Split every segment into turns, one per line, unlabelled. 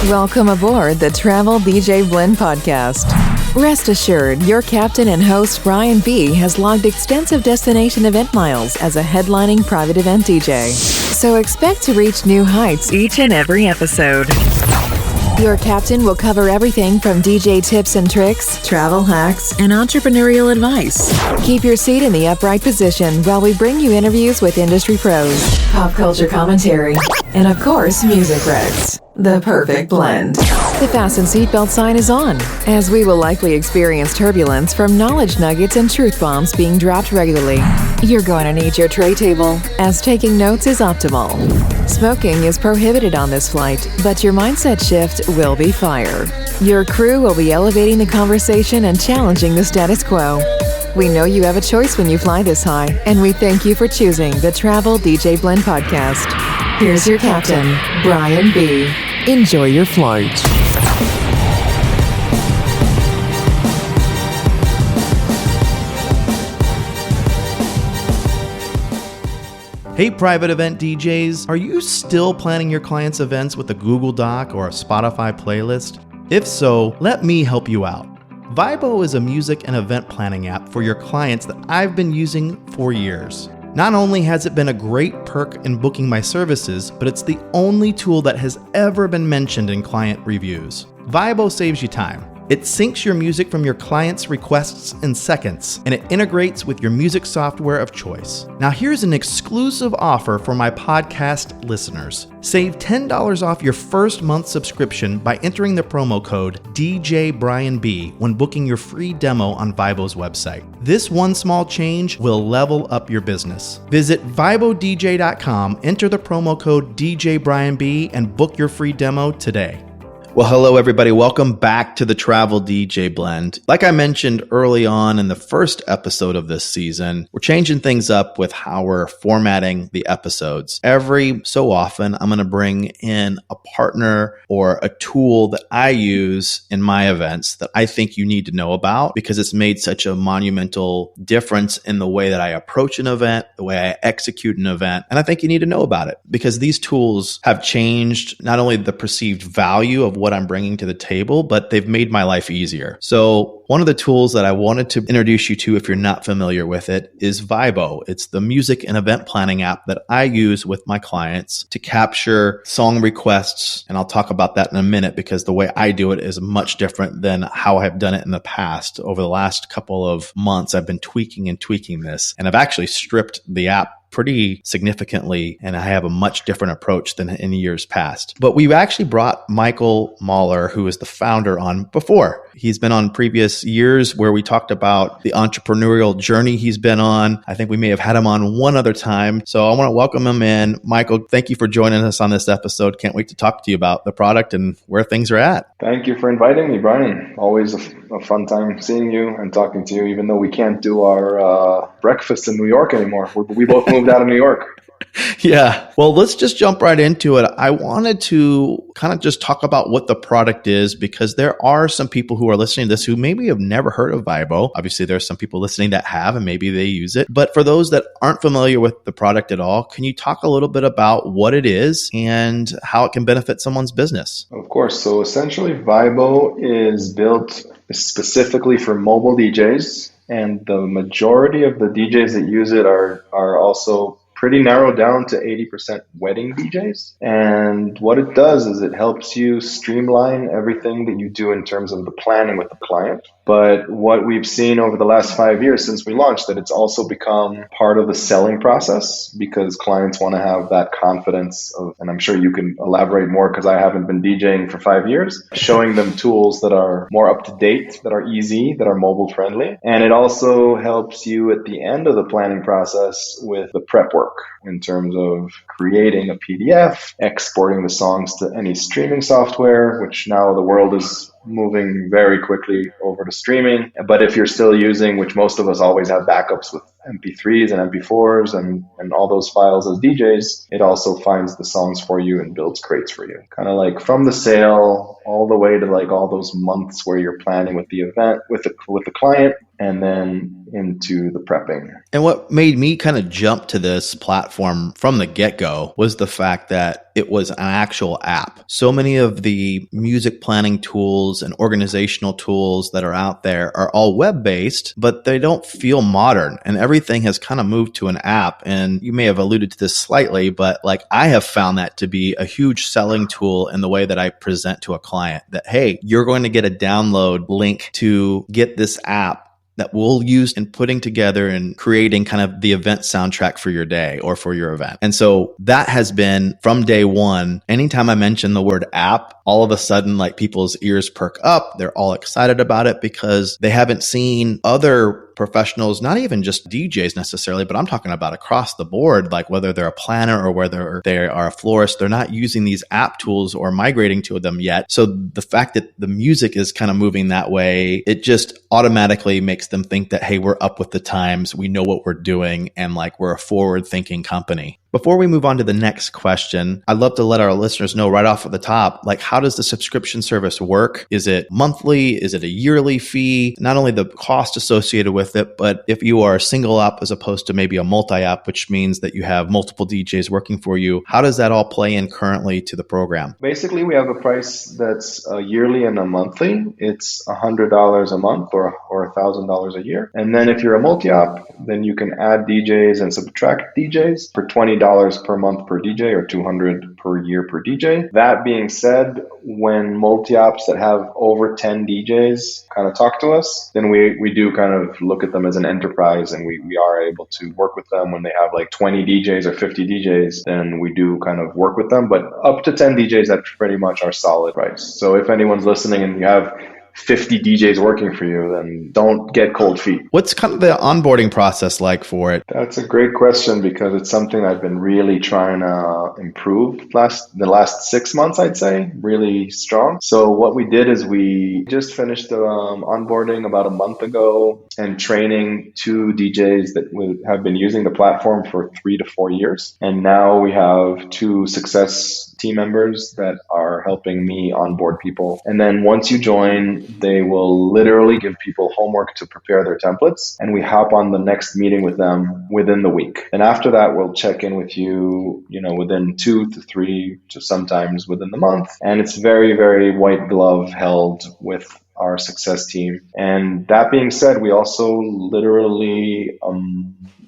Welcome aboard the Travel DJ Blend podcast. Rest assured, your captain and host Brian B. has logged extensive destination event miles as a headlining private event DJ. So expect to reach new heights each and every episode. Your captain will cover everything from DJ tips and tricks, travel hacks, and entrepreneurial advice. Keep your seat in the upright position while we bring you interviews with industry pros, pop culture commentary, and of course, music recs. The perfect blend. The fasten seatbelt sign is on, as we will likely experience turbulence from knowledge nuggets and truth bombs being dropped regularly. You're going to need your tray table, as taking notes is optimal. Smoking is prohibited on this flight, but your mindset shift will be fire. Your crew will be elevating the conversation and challenging the status quo. We know you have a choice when you fly this high, and we thank you for choosing the Travel DJ Blend podcast. Here's your captain, Brian B. Enjoy your flight.
Hey, private event DJs, are you still planning your clients' events with a Google Doc or a Spotify playlist? If so, let me help you out. Vibo is a music and event planning app for your clients that I've been using for years. Not only has it been a great perk in booking my services, but it's the only tool that has ever been mentioned in client reviews. Vibo saves you time. It syncs your music from your clients' requests in seconds, and it integrates with your music software of choice. Now here's an exclusive offer for my podcast listeners. Save $10 off your first month subscription by entering the promo code DJBrianB when booking your free demo on Vibo's website. This one small change will level up your business. Visit ViboDJ.com, enter the promo code DJBrianB, and book your free demo today. Well, hello, everybody. Welcome back to the Travel DJ Blend. Like I mentioned early on in the first episode of this season, we're changing things up with how we're formatting the episodes. Every so often, I'm going to bring in a partner or a tool that I use in my events that I think you need to know about because it's made such a monumental difference in the way that I approach an event, the way I execute an event. And I think you need to know about it because these tools have changed not only the perceived value of what I'm bringing to the table, but they've made my life easier. So one of the tools that I wanted to introduce you to, if you're not familiar with it, is Vibo. It's the music and event planning app that I use with my clients to capture song requests. And I'll talk about that in a minute because the way I do it is much different than how I've done it in the past. Over the last couple of months, I've been tweaking this, and I've actually stripped the app pretty significantly, and I have a much different approach than in years past. But we've actually brought Mahler, who is the founder, on before. He's been on previous years where we talked about the entrepreneurial journey he's been on. I think we may have had him on one other time. So I want to welcome him in. Michael, thank you for joining us on this episode. Can't wait to talk to you about the product and where things are at.
Thank you for inviting me, Brian. Always a fun time seeing you and talking to you, even though we can't do our breakfast in New York anymore. We both moved out of New York.
Yeah. Well, let's just jump right into it. I wanted to kind of just talk about what the product is because there are some people who are listening to this who maybe have never heard of Vibo. Obviously, there's some people listening that have, and maybe they use it. But for those that aren't familiar with the product at all, can you talk a little bit about what it is and how it can benefit someone's business?
Of course. So essentially, Vibo is built specifically for mobile DJs. And the majority of the DJs that use it are also pretty narrowed down to 80% wedding DJs. And what it does is it helps you streamline everything that you do in terms of the planning with the client. But what we've seen over the last 5 years since we launched that it's also become part of the selling process because clients want to have that confidence of, and I'm sure you can elaborate more because I haven't been DJing for 5 years, showing them tools that are more up to date, that are easy, that are mobile friendly. And it also helps you at the end of the planning process with the prep work in terms of creating a PDF, exporting the songs to any streaming software, which now the world is moving very quickly over to streaming. But if you're still using, which most of us always have backups with MP3s and MP4s and all those files as DJs, it also finds the songs for you and builds crates for you. Kind of like from the sale all the way to like all those months where you're planning with the event, with the client, and then into the prepping.
And what made me kind of jump to this platform from the get-go was the fact that it was an actual app. So many of the music planning tools and organizational tools that are out there are all web-based, but they don't feel modern, and everything has kind of moved to an app. And you may have alluded to this slightly, but like I have found that to be a huge selling tool in the way that I present to a client that, hey, you're going to get a download link to get this app that we'll use in putting together and creating kind of the event soundtrack for your day or for your event. And so that has been from day one. Anytime I mention the word app, all of a sudden, like people's ears perk up. They're all excited about it because they haven't seen other professionals, not even just DJs necessarily, but I'm talking about across the board, like whether they're a planner or whether they are a florist, they're not using these app tools or migrating to them yet. So the fact that the music is kind of moving that way, it just automatically makes them think that, hey, we're up with the times, we know what we're doing, and like we're a forward-thinking company. Before we move on to the next question, I'd love to let our listeners know right off at the top, like how does the subscription service work? Is it monthly? Is it a yearly fee? Not only the cost associated with it, but if you are a single app as opposed to maybe a multi-app, which means that you have multiple DJs working for you, how does that all play in currently to the program?
Basically, we have a price that's a yearly and a monthly. It's $100 a month or $1,000 a year. And then if you're a multi-app, then you can add DJs and subtract DJs for $20 per month per DJ or $200 per year per DJ. That being said, when multi-apps that have over 10 DJs kind of talk to us, then we do kind of look at them as an enterprise, and we are able to work with them. When they have like 20 DJs or 50 DJs, then we do kind of work with them. But up to 10 DJs, that's pretty much our solid price. So if anyone's listening and you have 50 DJs working for you, then don't get cold feet.
What's kind of the onboarding process like for it?
That's a great question because it's something I've been really trying to improve the last 6 months, I'd say, really strong. So what we did is we just finished onboarding about a month ago and training 2 DJs that have been using the platform for 3 to 4 years. And now we have 2 success team members that are helping me onboard people. And then once you join, they will literally give people homework to prepare their templates, and we hop on the next meeting with them within the week. And after that, we'll check in with you, within 2 to 3 to sometimes within the month. And it's very, very white glove held with our success team. And that being said, we also literally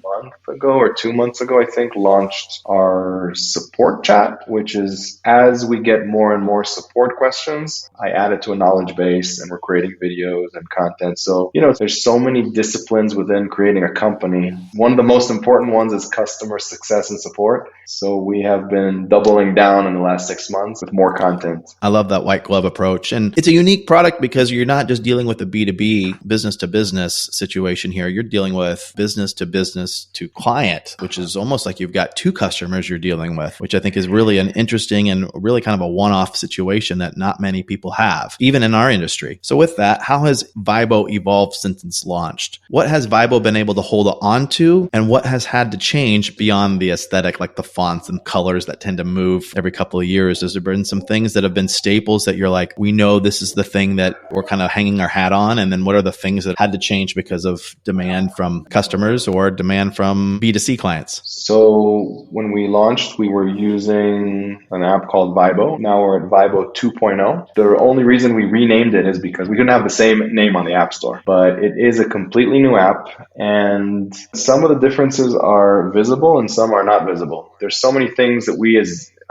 month ago or 2 months ago, I think, launched our support chat, which is as we get more and more support questions, I add it to a knowledge base and we're creating videos and content. So, there's so many disciplines within creating a company. One of the most important ones is customer success and support. So we have been doubling down in the last 6 months with more content.
I love that white glove approach. And it's a unique product because you're not just dealing with a B2B, business to business situation here. You're dealing with business to client, which is almost like you've got 2 customers you're dealing with, which I think is really an interesting and really kind of a one-off situation that not many people have, even in our industry. So with that, how has Vibo evolved since it's launched? What has Vibo been able to hold on to, and what has had to change beyond the aesthetic, like the fonts and colors that tend to move every couple of years? Has there been some things that have been staples that you're like, we know this is the thing that we're kind of hanging our hat on? And then what are the things that had to change because of demand from customers or demand from B2C clients?
So when we launched, we were using an app called Vibo. Now we're at Vibo 2.0. The only reason we renamed it is because we couldn't have the same name on the App Store. But it is a completely new app, and some of the differences are visible and some are not visible. There's so many things that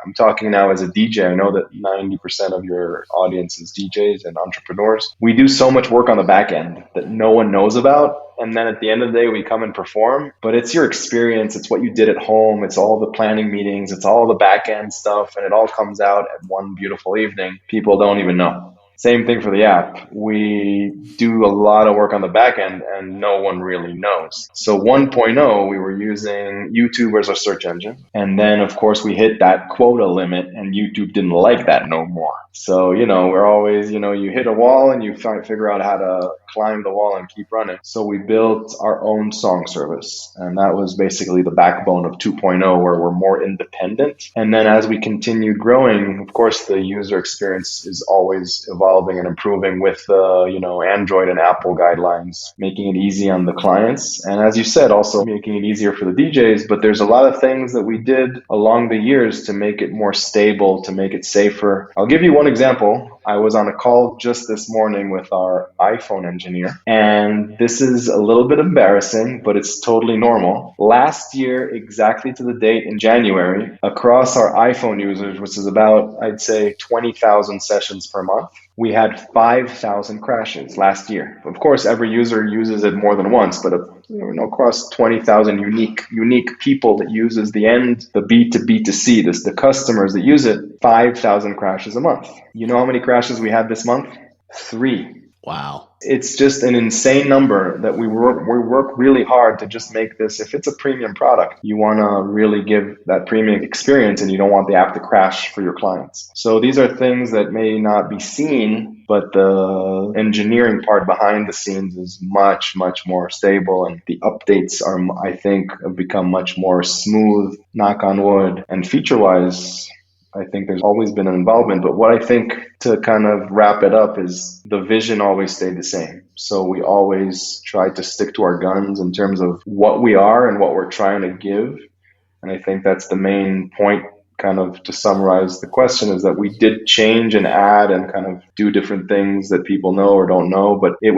I'm talking now as a DJ. I know that 90% of your audience is DJs and entrepreneurs. We do so much work on the back end that no one knows about. And then at the end of the day, we come and perform. But it's your experience. It's what you did at home. It's all the planning meetings. It's all the back end stuff. And it all comes out at one beautiful evening. People don't even know. Same thing for the app. We do a lot of work on the back end and no one really knows. So 1.0, we were using YouTube as our search engine. And then, of course, we hit that quota limit and YouTube didn't like that no more. So, we're always, you hit a wall and you figure out how to climb the wall and keep running. So we built our own song service. And that was basically the backbone of 2.0, where we're more independent. And then as we continued growing, of course, the user experience is always evolving and improving with Android and Apple guidelines, making it easy on the clients. And as you said, also making it easier for the DJs. But there's a lot of things that we did along the years to make it more stable, to make it safer. I'll give you one example. I was on a call just this morning with our iPhone engineer, and this is a little bit embarrassing, but it's totally normal. Last year, exactly to the date in January, across our iPhone users, which is about, I'd say, 20,000 sessions per month, we had 5,000 crashes last year. Of course, every user uses it more than once, but across 20,000 unique people that uses the B2B2C, the customers that use it, 5,000 crashes a month. You know how many crashes we had this month? 3.
Wow.
It's just an insane number that we work really hard to just make this. If it's a premium product, you want to really give that premium experience, and you don't want the app to crash for your clients. So these are things that may not be seen, but the engineering part behind the scenes is much, much more stable. And the updates are, I think, have become much more smooth, knock on wood. And feature-wise, I think there's always been an involvement. But what I think, to kind of wrap it up, is the vision always stayed the same. So we always try to stick to our guns in terms of what we are and what we're trying to give. And I think that's the main point, kind of to summarize the question, is that we did change and add and kind of do different things that people know or don't know. But it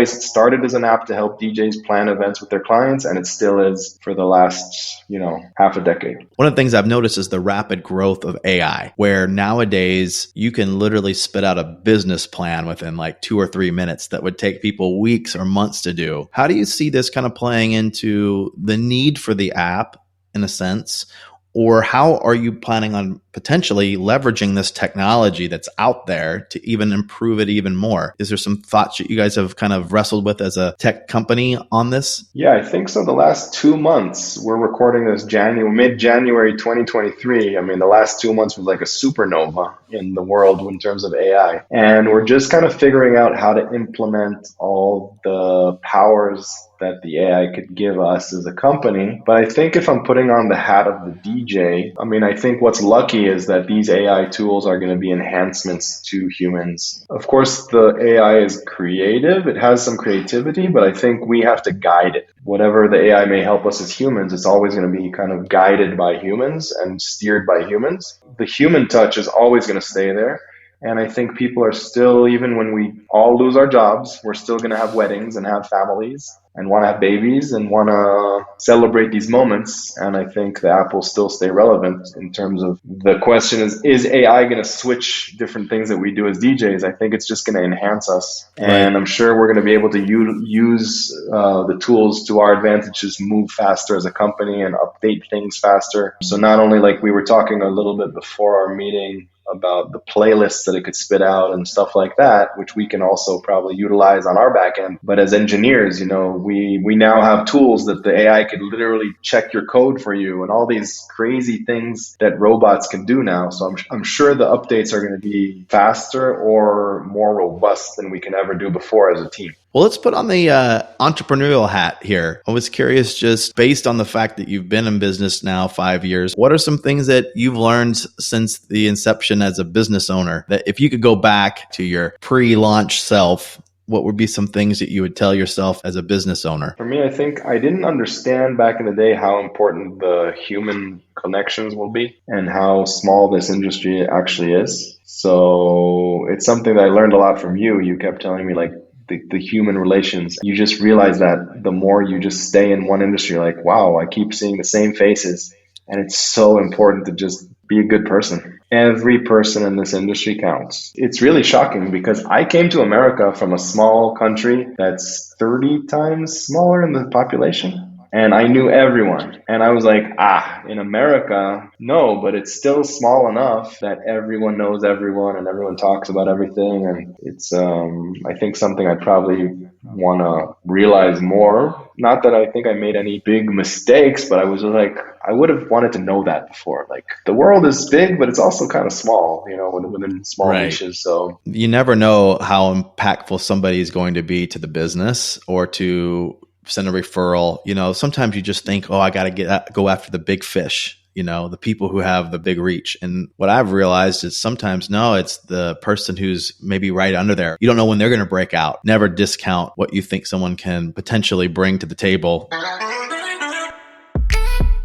started as an app to help DJs plan events with their clients, and it still is for the last, half a decade.
One of the things I've noticed is the rapid growth of AI, where nowadays you can literally spit out a business plan within like 2 or 3 minutes that would take people weeks or months to do. How do you see this kind of playing into the need for the app, in a sense? Or how are you planning on potentially leveraging this technology that's out there to even improve it even more? Is there some thoughts that you guys have kind of wrestled with as a tech company on this?
Yeah, I think so. The last 2 months, we're recording this mid-January 2023. I mean, the last 2 months was like a supernova in the world in terms of AI. And we're just kind of figuring out how to implement all the powers that the AI could give us as a company. But I think if I'm putting on the hat of the DJ, I think what's lucky is that these AI tools are going to be enhancements to humans. Of course, the AI is creative. It has some creativity, but I think we have to guide it. Whatever the AI may help us as humans, it's always going to be kind of guided by humans and steered by humans. The human touch is always going to stay there. And I think people are still, even when we all lose our jobs, we're still going to have weddings and have families and want to have babies and want to celebrate these moments. And I think the app will still stay relevant in terms of the question is AI going to switch different things that we do as DJs? I think it's just going to enhance us. Right. And I'm sure we're going to be able to use the tools to our advantage, just move faster as a company and update things faster. So not only, like we were talking a little bit before our meeting about the playlists that it could spit out and stuff like that, which we can also probably utilize on our back end. But as engineers, we now have tools that the AI could literally check your code for you and all these crazy things that robots can do now. So I'm sure the updates are going to be faster or more robust than we can ever do before as a team.
Well, let's put on the entrepreneurial hat here. I was curious, just based on the fact that you've been in business now 5 years, what are some things that you've learned since the inception as a business owner that if you could go back to your pre-launch self, what would be some things that you would tell yourself as a business owner?
For me, I think I didn't understand back in the day how important the human connections will be and how small this industry actually is. So it's something that I learned a lot from you. You kept telling me, like, the human relations. You just realize that the more you just stay in one industry, like, wow, I keep seeing the same faces. And it's so important to just be a good person. Every person in this industry counts. It's really shocking because I came to America from a small country that's 30 times smaller in the population. and I knew everyone. And I was like, in America, no, but it's still small enough that everyone knows everyone and everyone talks about everything. And it's, I think, something I probably want to realize more. Not that I think I made any big mistakes, but I was like, I would have wanted to know that before. Like, the world is big, but it's also kind of small, within small niches. So
you never know how impactful somebody is going to be to the business or to send a referral. Sometimes you just think, I got to go after the big fish, the people who have the big reach. And what I've realized is sometimes, no, it's the person who's maybe right under there. You don't know when they're going to break out. Never discount what you think someone can potentially bring to the table.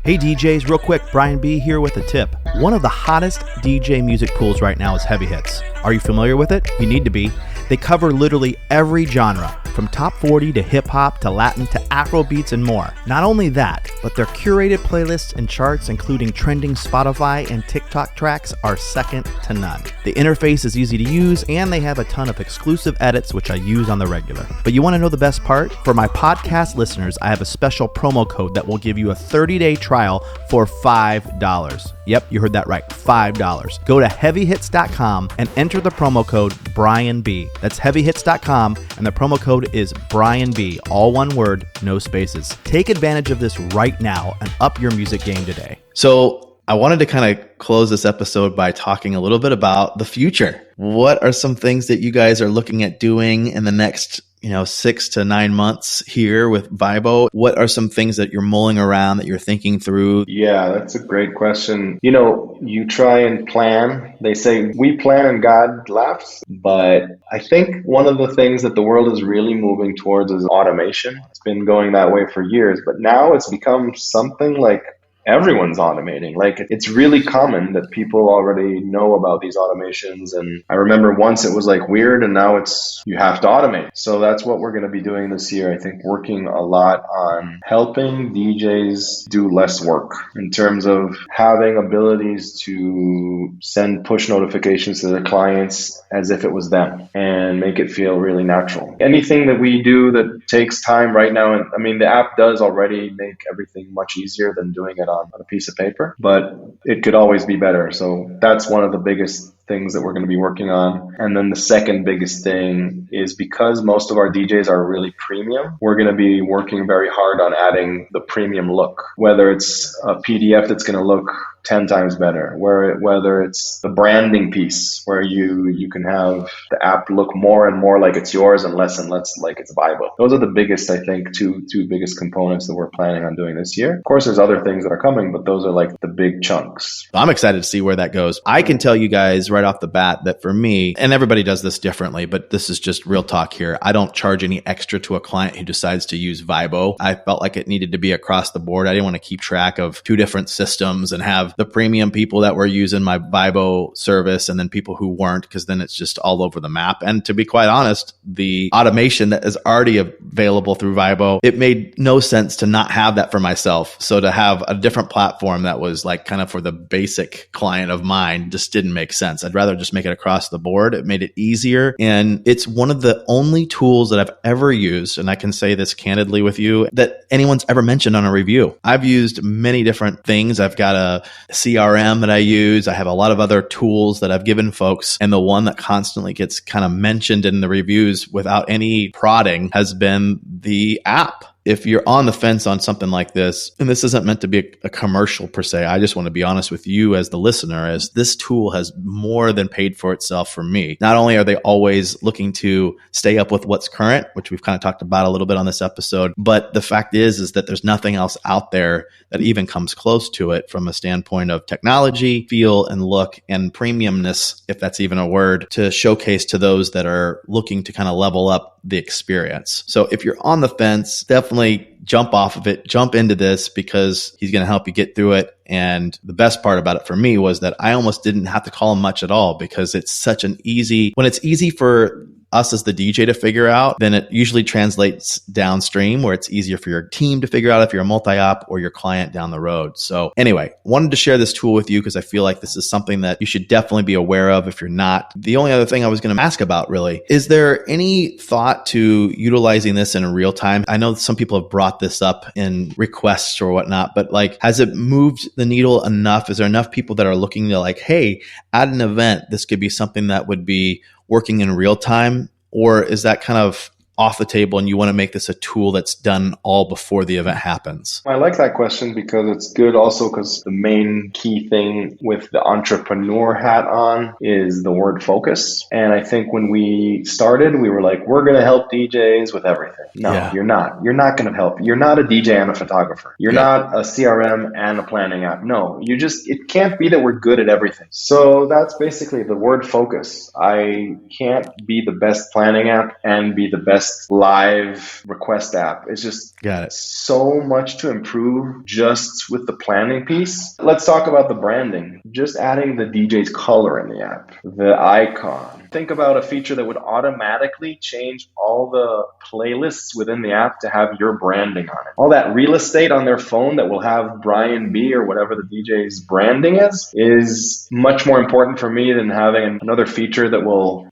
Hey DJs, real quick, Brian B here with a tip. One of the hottest DJ music pools right now is Heavy Hits. Are you familiar with it? You need to be. They cover literally every genre, from top 40 to hip hop to Latin to Afro beats and more. Not only that, but their curated playlists and charts, including trending Spotify and TikTok tracks, are second to none. The interface is easy to use, and they have a ton of exclusive edits, which I use on the regular. But you want to know the best part? For my podcast listeners, I have a special promo code that will give you a 30-day trial for $5. Yep, you heard that right, $5. Go to heavyhits.com and enter the promo code BrianB. That's heavyhits.com, and the promo code is BrianB, all one word, no spaces. Take advantage of this right now and up your music game today.
So I wanted to kind of close this episode by talking a little bit about the future. What are some things that you guys are looking at doing in the next 6 to 9 months here with Vibo? What are some things that you're mulling around, that you're thinking through?
Yeah, that's a great question. You try and plan. They say we plan and God laughs. But I think one of the things that the world is really moving towards is automation. It's been going that way for years, but now it's become something like everyone's automating. Like, it's really common that people already know about these automations. And I remember once it was like weird, and now it's, you have to automate. So that's what we're going to be doing this year. I think working a lot on helping DJs do less work in terms of having abilities to send push notifications to their clients as if it was them and make it feel really natural. Anything that we do that takes time right now, and I mean, the app does already make everything much easier than doing it on a piece of paper, but it could always be better. So that's one of the biggest things that we're going to be working on. And then the second biggest thing is, because most of our DJs are really premium, we're going to be working very hard on adding the premium look, whether it's a PDF that's going to look 10 times better, whether it's the branding piece where you can have the app look more and more like it's yours and less like it's Vibo. Those are the biggest, I think, two biggest components that we're planning on doing this year. Of course, there's other things that are coming, but those are like the big chunks.
I'm excited to see where that goes. I can tell you guys right off the bat that for me, and everybody does this differently, but this is just real talk here, I don't charge any extra to a client who decides to use Vibo. I felt like it needed to be across the board. I didn't want to keep track of two different systems and have the premium people that were using my Vibo service and then people who weren't, because then it's just all over the map. And to be quite honest, the automation that is already available through Vibo, it made no sense to not have that for myself. So to have a different platform that was like kind of for the basic client of mine just didn't make sense. I'd rather just make it across the board. It made it easier. And it's one of the only tools that I've ever used, and I can say this candidly with you, that anyone's ever mentioned on a review. I've used many different things. I've got a CRM that I use. I have a lot of other tools that I've given folks. And the one that constantly gets kind of mentioned in the reviews without any prodding has been the app. If you're on the fence on something like this, and this isn't meant to be a commercial per se, I just want to be honest with you as the listener, as this tool has more than paid for itself for me. Not only are they always looking to stay up with what's current, which we've kind of talked about a little bit on this episode, but the fact is that there's nothing else out there that even comes close to it from a standpoint of technology, feel, and look, and premiumness, if that's even a word, to showcase to those that are looking to kind of level up the experience. So if you're on the fence, definitely jump off of it, jump into this, because he's going to help you get through it. And the best part about it for me was that I almost didn't have to call him much at all, because it's such an easy, when it's easy for us as the DJ to figure out, then it usually translates downstream where it's easier for your team to figure out if you're a multi-op or your client down the road. So anyway, wanted to share this tool with you because I feel like this is something that you should definitely be aware of if you're not. The only other thing I was going to ask about really, is there any thought to utilizing this in real time? I know some people have brought this up in requests or whatnot, but like, has it moved the needle enough? Is there enough people that are looking to like, hey, at an event, this could be something that would be working in real time? Or is that kind of off the table and you want to make this a tool that's done all before the event happens?
I like that question because it's good also because the main key thing with the entrepreneur hat on is the word focus. And I think when we started, we were like, we're going to help DJs with everything. No, You're not. You're not going to help. You're not a DJ and a photographer. You're not a CRM and a planning app. No, it can't be that we're good at everything. So that's basically the word focus. I can't be the best planning app and be the best live request app. It's just so much to improve just with the planning piece. Let's talk about the branding. Just adding the DJ's color in the app, the icon. Think about a feature that would automatically change all the playlists within the app to have your branding on it. All that real estate on their phone that will have Brian B or whatever the DJ's branding is much more important for me than having another feature that will,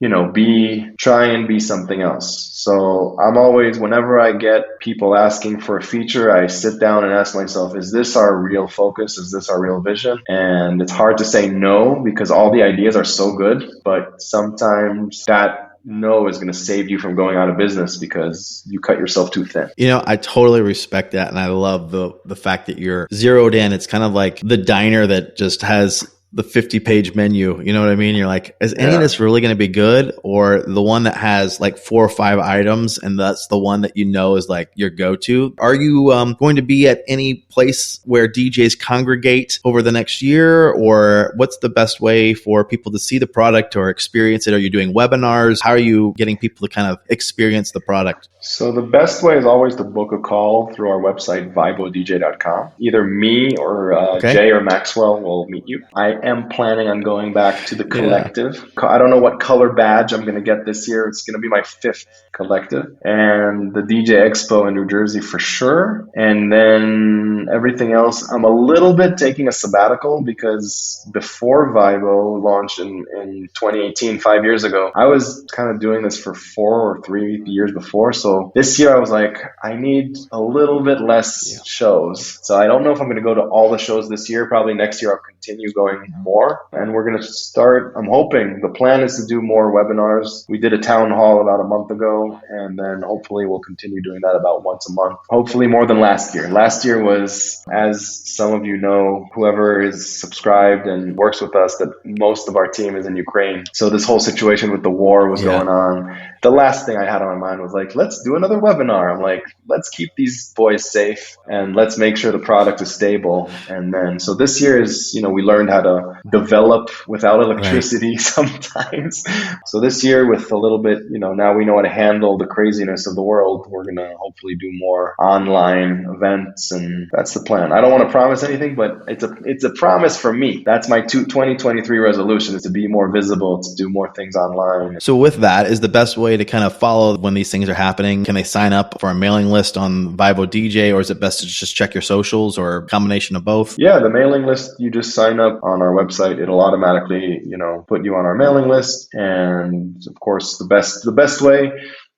try and be something else. So I'm always, whenever I get people asking for a feature, I sit down and ask myself, is this our real focus? Is this our real vision? And it's hard to say no because all the ideas are so good, but sometimes that no is going to save you from going out of business because you cut yourself too thin.
I totally respect that. And I love the fact that you're zeroed in. It's kind of like the diner that just has the 50-page menu. You know what I mean? You're like, is any of this really going to be good? Or the one that has like 4 or 5 items and that's the one that is like your go-to? Are you going to be at any place where DJs congregate over the next year? Or what's the best way for people to see the product or experience it? Are you doing webinars? How are you getting people to kind of experience the product?
So the best way is always to book a call through our website, vibodj.com. Either me or Jay or Maxwell will meet you. I am planning on going back to the collective. I don't know what color badge I'm going to get this year. It's going to be my 5th collective. And the DJ Expo in New Jersey for sure. And then everything else, I'm a little bit taking a sabbatical because before Vibo launched in 2018, 5 years ago, I was kind of doing this for 4 or 3 years before. So this year I was like, I need a little bit less shows. So I don't know if I'm going to go to all the shows this year. Probably next year I'll continue going more. And we're going to start, I'm hoping, the plan is to do more webinars. We did a town hall about a month ago, and then hopefully we'll continue doing that about once a month. Hopefully more than last year. Last year was, as some of you know, whoever is subscribed and works with us, that most of our team is in Ukraine. So this whole situation with the war was going on. The last thing I had on my mind was like, let's do another webinar. I'm like, let's keep these boys safe and let's make sure the product is stable. And then, so this year is, we learned how to develop without electricity sometimes. So this year with a little bit, now we know how to handle the craziness of the world. We're going to hopefully do more online events, and that's the plan. I don't want to promise anything, but it's a promise for me. That's my 2023 resolution, is to be more visible, to do more things online.
So with that, is the best way to kind of follow when these things are happening? Can they sign up for a mailing list on Vibo DJ, or is it best to just check your socials, or a combination of both?
Yeah, the mailing list, you just sign up on our website. It'll automatically, put you on our mailing list. And of course, the best way,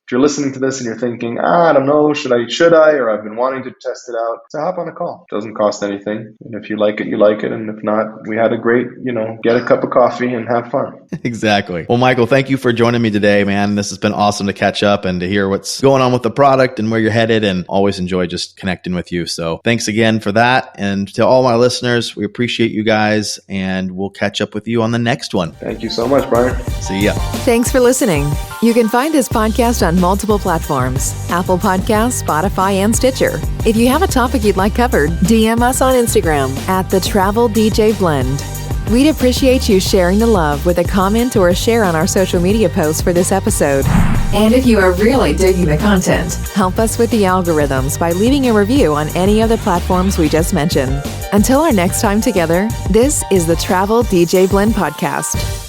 if you're listening to this and you're thinking, I don't know, should I, or I've been wanting to test it out, to hop on a call. It doesn't cost anything. And if you like it, you like it. And if not, we had a great, get a cup of coffee and have fun.
Exactly. Well, Michael, thank you for joining me today, man. This has been awesome to catch up and to hear what's going on with the product and where you're headed, and always enjoy just connecting with you. So thanks again for that. And to all my listeners, we appreciate you guys, and we'll catch up with you on the next one.
Thank you so much, Brian.
See ya.
Thanks for listening. You can find this podcast on multiple platforms: Apple Podcasts, Spotify, and Stitcher. If you have a topic you'd like covered, DM us on Instagram at The Travel DJ Blend. We'd appreciate you sharing the love with a comment or a share on our social media posts for this episode. And if you are really digging the content, help us with the algorithms by leaving a review on any of the platforms we just mentioned. Until our next time together, this is the Travel DJ Blend Podcast.